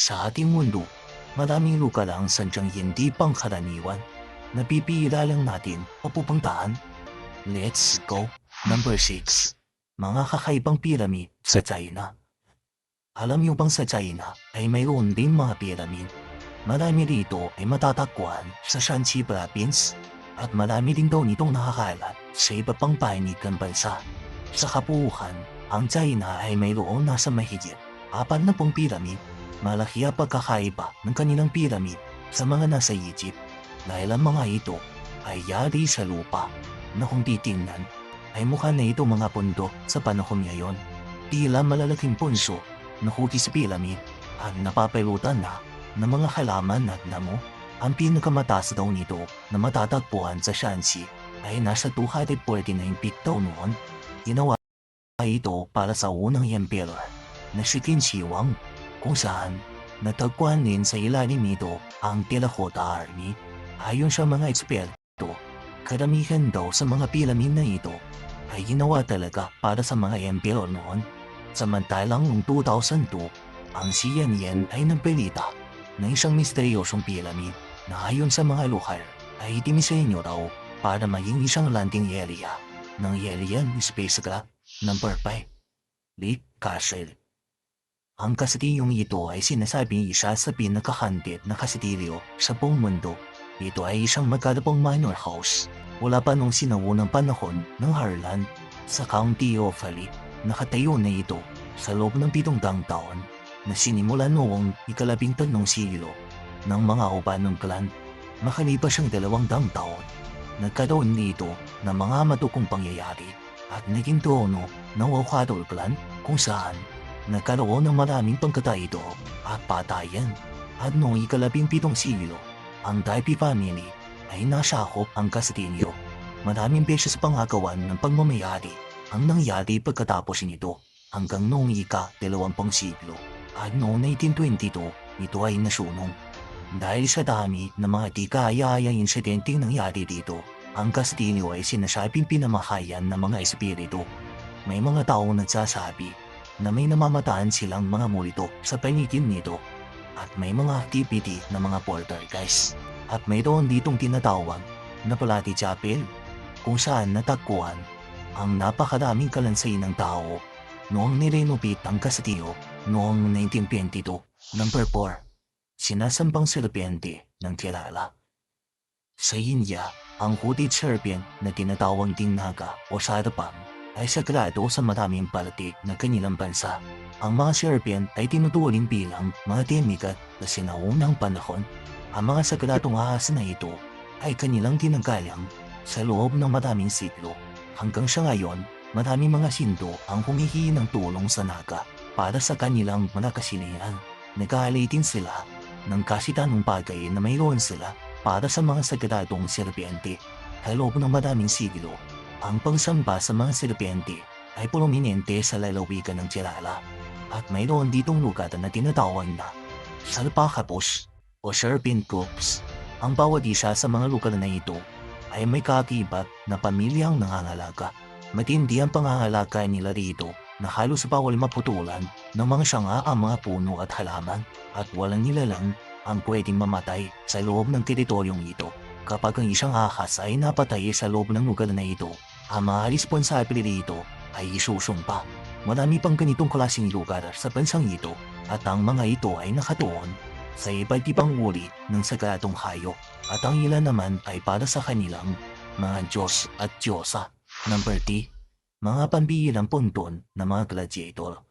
Sa ating mundo, maraming lugar ang sadyang hindi pangkaraniwan. Napipila lang natin o pupuntahan. Let's go! Number 6. Mga kakaibang piramid sa China. Alam niyo bang sa China ay mayroon din mga piramid? Marami rito ay matatagpuan sa Shanxi Province at marami din daw nitong nakakalat sa iba pang panig ng bansa. Sa kabuuan, ang China ay mayroon nasa mahigit 40 piramid. Malaki ang pagkakaiba ng kanilang piramid sa mga nasa Egypt dahil ang mga ito ay yari sa lupa na kung titingnan ay mukha na ito mga pundo sa panahon ngayon. Tila malalaking punso na hugis piramid ang napapailutan na ng mga halaman at damo. Ang pinakamataas daw nito na matatagpuan sa Shanxi ay nasa 249 feet daw noon. Ginawa ito para sa unang emperor na si Qin Shi Huang, kung saan natagpuan din sa ilalim nito ang Terracotta Army. Ayon sa mga eksperto, karamihan daw sa mga piramid na ito ay ginawa talaga para sa mga emperor noon. Samantalang noong 2002, ang CNN ay nagbalita ng isang misteryosong piramid na ayon sa mga lugar ay dinisenyo raw para maging isang landing area ng alien spacecraft. Number 5. Lake Castle. Ang kastilyong ito ay sinasabing isa sa pinakahantid na kastilyo sa buong mundo. Ito ay isang magkalapang manor house mula pa noong sinaunang panahon ng Harlan sa County of Hali. Nakatayo na ito sa loob ng 700 taon na sinimulan noong ika-13 siglo ng mga Obanong clan. Makalipas ang 200 taon, nagkaroon nito ng mga matukong pangyayari at naging trono ng Okadol clan kung saan nagkaroon ng maraming pagkataito at patayan. At noong ika-17 siglo, ang Taipei family ay nasakop ang kastilyo. Maraming beses pangagawan ng pagmamayari ang nangyari pagkatapos nito hanggang noong ika-20 siglo. At noong 1922, ito ay nasunog. Dahil sa dami ng mga di kaya-ayang insidenteng nangyari dito, ang kastilyo ay sinasabing pinamakayan ng mga espiritu. May mga taong nagsasabi na may namamataan silang mga multo sa paligid nito at may mga activity na mga poltergeist. At mayroon ditong tinatawag na Palati Chapel kung saan natagpuan ang napakaraming kalansain ng tao noong nirenovate ang kastilyo noong 1922. Number 4. Sinasambang serpente ng Kerala. Sa India, ang hooded serpent na tinatawag ding naga o sarpang ay sagrado sa maraming parte ng kanilang bansa. Ang mga serpent ay tinuturing bilang mga demigod na sinaunang panahon. Ang mga sagradong ahas na ito ay kanilang tinanggalang sa loob ng maraming siglo. Hanggang sa ngayon, maraming mga sinto ang humihingi ng tulong sa naga para sa kanilang mga kasilihan. Nag-aalitin sila ng kasitanong bagay na mayroon sila para sa mga sagradong serpente. Sa loob ng maraming siglo, ang pagsamba sa mga serpente ay prominente sa lalawigan ng Kerala at mayroon ditong lugar na tinatawag na Sarpakapos o Serpent Groups. Ang bawat isa sa mga lugar na ito ay may kaakibat na pamilyang nangangalaga. Matindi ang pangangalaga nila rito na halos bawal maputulan ng mga sanga ang mga puno at halaman at walang nilalang ang pwedeng mamatay sa loob ng teritoryong ito. Kapag ang isang ahas ay napatay sa loob ng lugar na ito, ang mga responsable rito ay isusumpa. Marami pang ganitong klaseng lugar sa bansang ito at ang mga ito ay nakatuon sa iba't ibang uri ng sagradong hayop at ang ilan naman ay para sa kanilang mga Diyos at Diyosa. Number 3. Mga pambihirang punton na mga gladiator.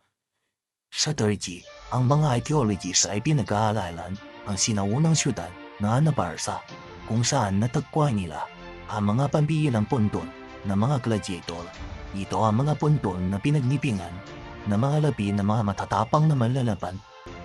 Sa Turkey, ang mga archaeologists ay pinag-aaralan ang sinaunang syudad na Anabarsa kung saan natagpuan nila ang mga pambihirang punton na mga gladiator. Ito ang mga punton na pinaglipingan ng mga labi na mga matatapang na manlalaban.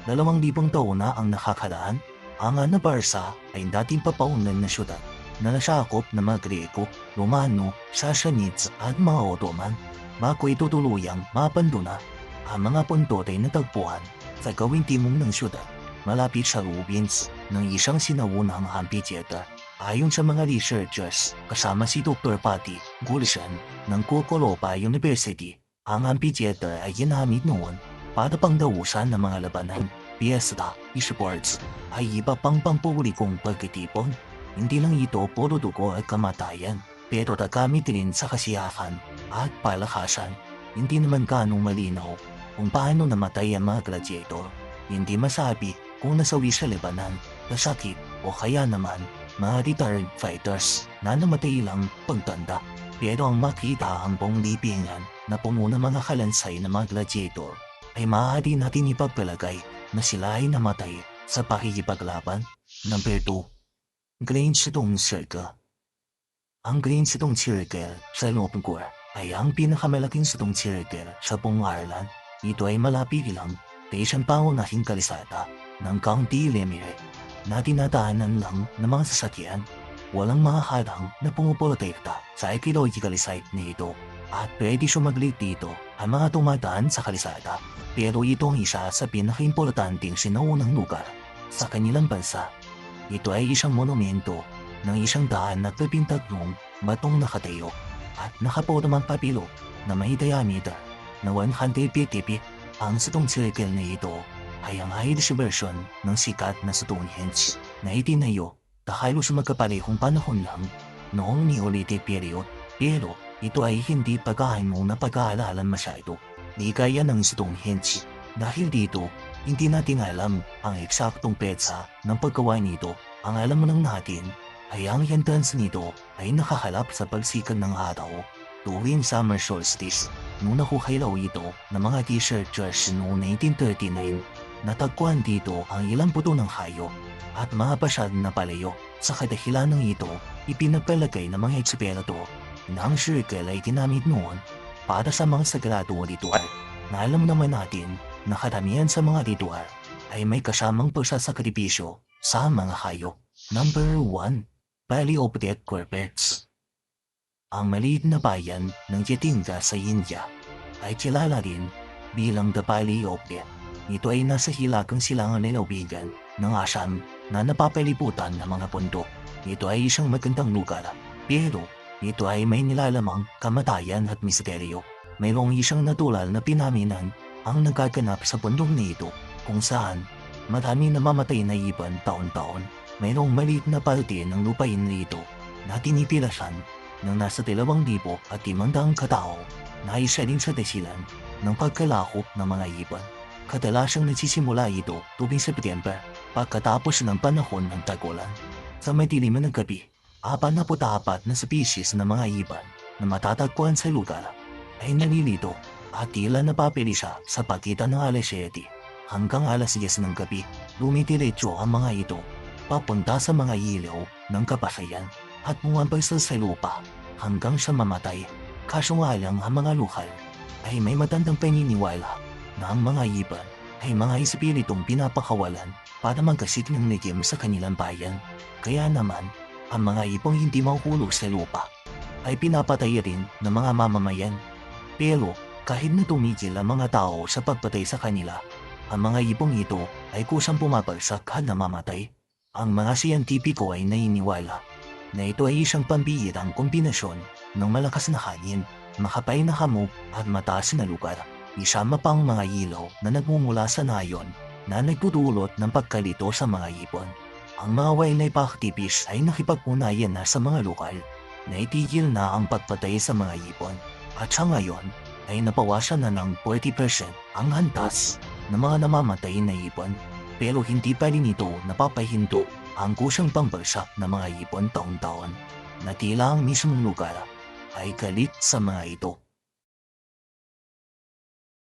2,000 taon na ang nakakaraan. Ang Anabarsa ay dating papaunan na syudad na nasakop ng mga Greko, Romano, Sassanids at mga Ottoman. Bago ito tuluyang mapanduna, ang mga punto ay natagpuan sa gawing timog ng syudad malapit sa ruins ng isang sinaunang amphitheater. Ayon sa mga researchers, kasama si Dr. Patty Gulshan ng Kukulopa University, ang amphitheater ay ginamit noon para pangdahusan ng mga labanan, piyesta esports ay iba pang pampublikong pagkatipon. Hindi lang ito puro dugo at kamatayan, pero tagamit din sa kasiyahan at palakasan. Hindi naman ganong malinaw kung paano namatay ang mga gladiator. Hindi masabi kung nasawi sa labanan, nasakit o kaya naman mga retired fighters na namatay lang pagtanda. Pero ang makita ang buong libingan na puno ng mga kalansay na mga gladiator ay maaari natin ipagpalagay na sila ay namatay sa pakikipaglaban. Number 2. Grindstone Circle. Ang Grindstone Circle sa Lopgore ay ang pinakamalaking stone circle sa buong Ireland. Ito ay malapit lang sa isang pangunahing kalisada ng County Limerick na tinadaanan lang ng mga sasakyan. Walang mga harang na pumuprotekta sa ecological site nito at pwede sumaglit dito ang mga tumadaan sa kalisada. Pero ito ang isa sa pinakaimportanteng sinaunang lugar sa kanilang bansa. Ito ay isang monumento ng 113 batong nakatayo at nakapormang papilo na may diameter na 150 feet. Ang stone circle na ito ay ang Irish version ng sikat na Stonehenge na itinayo na halos magkaparehong panahon lang noong Neolithic period, pero ito ay hindi pagkaano na pag-aaralan masyado. Di kaya ng Stonehenge dahil dito hindi natin alam ang eksaktong petsa ng paggawa nito. Ang alam lang natin ay ang entrance nito ay nakahalap sa pagsikat ng araw tuwing summer solstice. Noong nakuha raw ito ng mga researchers noong 1939, natagpuan dito ang ilang buto ng hayop at mga pasyad na palayo. Sa kadahilan ng ito, ipinapalagay ng mga eksperto na ang circle ay ginamit noon para sa mga sagradong ritual. Na alam naman natin na karamihan sa mga ritual ay may kasamang pagsasakripisyo sa mga hayop. Number 1. Valley of Death Corpets. Ang maliit na bayan ng Jatinga sa India ay kilala rin bilang The Valley of Death. Ito ay nasa hilagang silangan ng lalawigan ng Assam na napapalibutan ng mga bundok. Ito ay isang magandang lugar, pero ito ay may nilalamang kamatayan at misteryo. Mayroong isang natural na pinaminan ang nagaganap sa bundok na ito kung saan marami namamatay na ibon taon-taon. Mayroong maliit na parte ng lupain nito na tinipirasan ng nasa 2,500 katao na isa rin sa dasilan ng pagkalahok ng mga ibon. Kadalasang nagsisimula ito tuwing September pagkatapos ng panahon ng tag-ulan. Sa madilim na gabi, 44 na species ng mga ibon na matatagpuan sa lugar ay nalilito at tila napapilisa sa pagitan ng alas 7 hanggang alas 10 ng gabi. Lumitiretso ang mga ito papunta sa mga ilaw ng kabahayan at bumabagsak sa lupa hanggang sa mamatay. Kaso nga lang ang mga lokal ay may matandang paniniwala na ang mga ibon ay mga espiritong pinapakawalan para magkasik ng ligim sa kanilang bayan. Kaya naman, ang mga ibong hindi mahuhulog sa lupa ay pinapatay rin ng mga mamamayan. Pero kahit na tumigil ang mga tao sa pagpatay sa kanila, ang mga ibong ito ay kusang pumapagsak at namamatay. Ang mga siyentipiko ay naniniwala na ito ay isang pambihirang kombinasyon ng malakas na hangin, makapay na hamog at mataas na lugar. Isama pang mga ilaw na nagmumula sa nayon na nagdudulot ng pagkalito sa mga ibon. Ang mga wildlife activists ay nakipag-unayan na sa mga lokal na itigil na ang pagpatay sa mga ibon. At sa ngayon ay napawasan na ng 40% ang hantas ng mga namamatay na ibon. Pero hindi pa rin ito napapahinto ang kusang pambagsak ng mga ibon taon-taon na tila ang mismong lugar ay galit sa mga ito.